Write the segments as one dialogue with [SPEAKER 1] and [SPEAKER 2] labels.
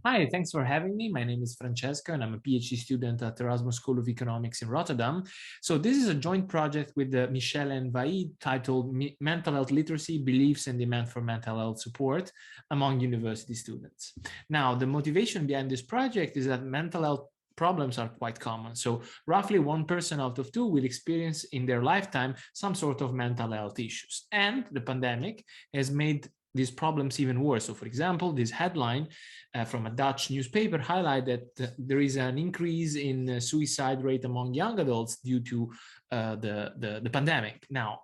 [SPEAKER 1] Hi, thanks for having me. My name is Francesco, and I'm a PhD student at Erasmus School of Economics in Rotterdam. So this is a joint project with Michelle and Vaid titled Mental Health Literacy, Beliefs and Demand for Mental Health Support Among University Students. Now, the motivation behind this project is that mental health problems are quite common. So roughly one person out of two will experience in their lifetime some sort of mental health issues. And the pandemic has made these problems even worse. So for example, this headline from a Dutch newspaper highlight that there is an increase in suicide rate among young adults due to the pandemic. Now,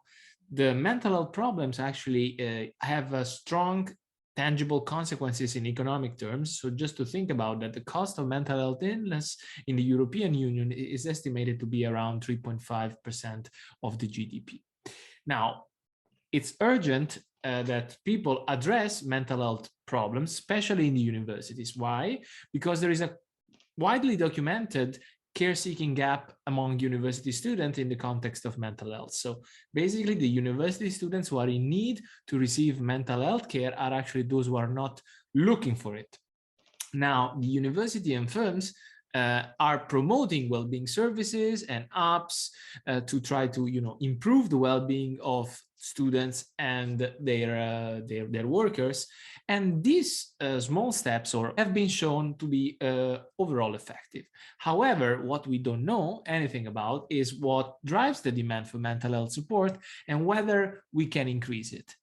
[SPEAKER 1] the mental health problems actually have a strong tangible consequences in economic terms. So just to think about that, the cost of mental health illness in the European Union is estimated to be around 3.5% of the GDP. Now, it's urgent that people address mental health problems, especially in the universities. Why? Because there is a widely documented care-seeking gap among university students in the context of mental health. So basically, the university students who are in need to receive mental health care are actually those who are not looking for it. Now, the university and firms are promoting well-being services and apps to try to, improve the well-being of students and their workers. And these small steps have been shown to be overall effective. However, what we don't know anything about is what drives the demand for mental health support and whether we can increase it.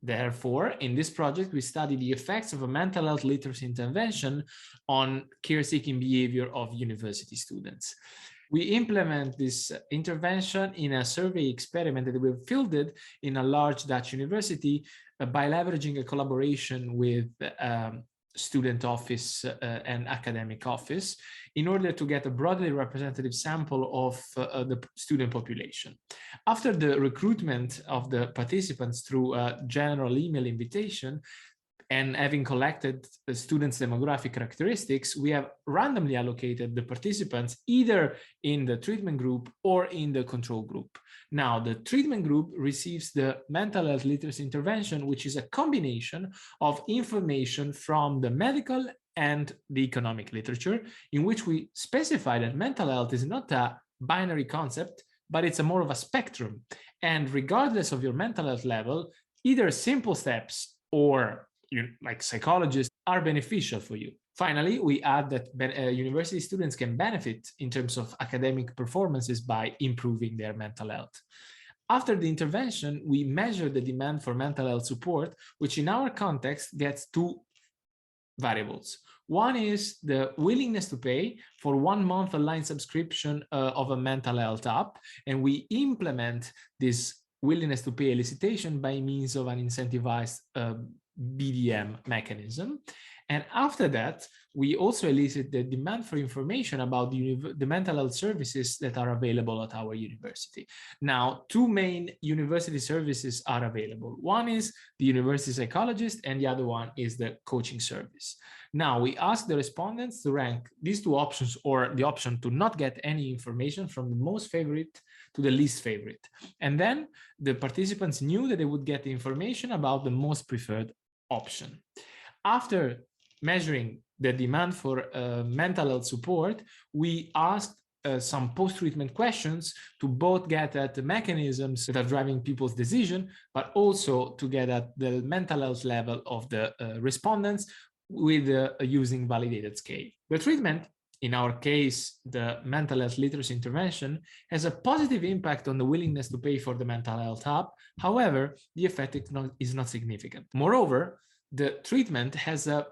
[SPEAKER 1] Therefore, in this project, we study the effects of a mental health literacy intervention on care-seeking behavior of university students. We implement this intervention in a survey experiment that we fielded in a large Dutch university by leveraging a collaboration with student office and academic office in order to get a broadly representative sample of the student population. After the recruitment of the participants through a general email invitation, and having collected the students' demographic characteristics, we have randomly allocated the participants either in the treatment group or in the control group. Now, the treatment group receives the mental health literacy intervention, which is a combination of information from the medical and the economic literature, in which we specify that mental health is not a binary concept, but it's more of a spectrum. And regardless of your mental health level, either simple steps or like psychologists are beneficial for you. Finally, we add that university students can benefit in terms of academic performances by improving their mental health. After the intervention, we measure the demand for mental health support, which in our context gets two variables. One is the willingness to pay for 1 month online subscription of a mental health app, and we implement this willingness to pay elicitation by means of an incentivized BDM mechanism. And after that, we also elicit the demand for information about the mental health services that are available at our university. Now, two main university services are available. One is the university psychologist, and the other one is the coaching service. Now, we ask the respondents to rank these two options, or the option to not get any information, from the most favorite to the least favorite. And then the participants knew that they would get the information about the most preferred option. After measuring the demand for mental health support, we asked some post-treatment questions to both get at the mechanisms that are driving people's decision, but also to get at the mental health level of the respondents with using validated scale. The treatment, in our case, the mental health literacy intervention, has a positive impact on the willingness to pay for the mental health app. However, the effect is not significant. Moreover, the treatment has a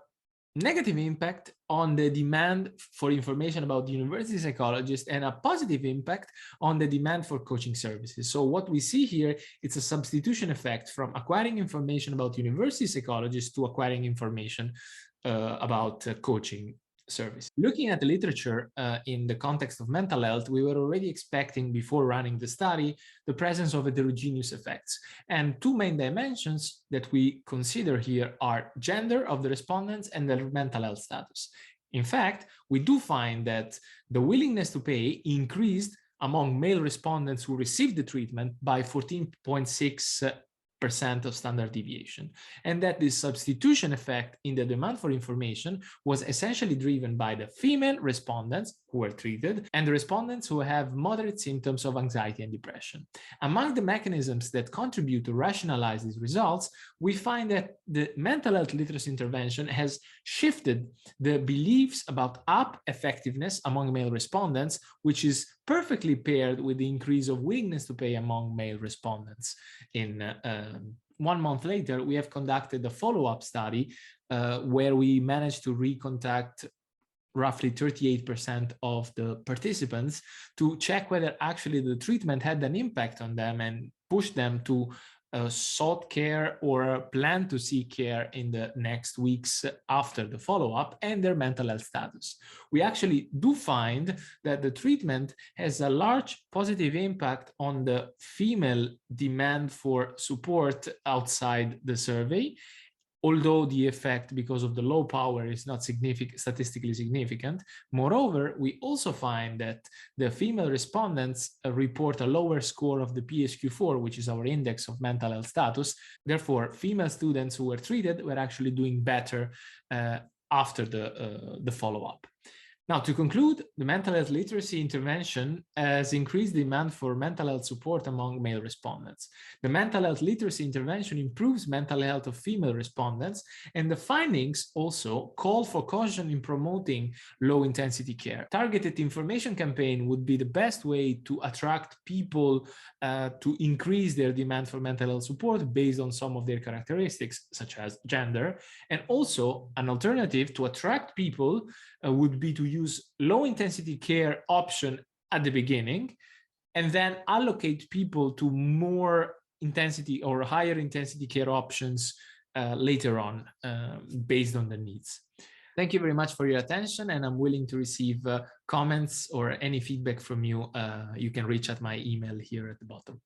[SPEAKER 1] negative impact on the demand for information about the university psychologist and a positive impact on the demand for coaching services. So what we see here, it's a substitution effect from acquiring information about university psychologists to acquiring information about coaching service. Looking at the literature in the context of mental health, we were already expecting, before running the study, the presence of heterogeneous effects. And two main dimensions that we consider here are gender of the respondents and their mental health status. In fact, we do find that the willingness to pay increased among male respondents who received the treatment by 14.6 of standard deviation, and that this substitution effect in the demand for information was essentially driven by the female respondents who were treated and the respondents who have moderate symptoms of anxiety and depression. Among the mechanisms that contribute to rationalize these results, we find that the mental health literacy intervention has shifted the beliefs about app effectiveness among male respondents, which is perfectly paired with the increase of willingness to pay among male respondents. In 1 month later, we have conducted a follow-up study where we managed to recontact roughly 38% of the participants to check whether actually the treatment had an impact on them and pushed them to sought care or plan to seek care in the next weeks after the follow-up and their mental health status. We actually do find that the treatment has a large positive impact on the female demand for support outside the survey, although the effect because of the low power is not statistically significant. Moreover, we also find that the female respondents report a lower score of the PHQ-4, which is our index of mental health status. Therefore, female students who were treated were actually doing better after the follow-up. Now, to conclude, the mental health literacy intervention has increased demand for mental health support among male respondents. The mental health literacy intervention improves mental health of female respondents, and the findings also call for caution in promoting low-intensity care. Targeted information campaign would be the best way to attract people to increase their demand for mental health support based on some of their characteristics, such as gender, and also an alternative to attract people would be to use low-intensity care option at the beginning and then allocate people to more intensity or higher intensity care options later on based on the needs. Thank you very much for your attention, and I'm willing to receive comments or any feedback from you. You can reach at my email here at the bottom.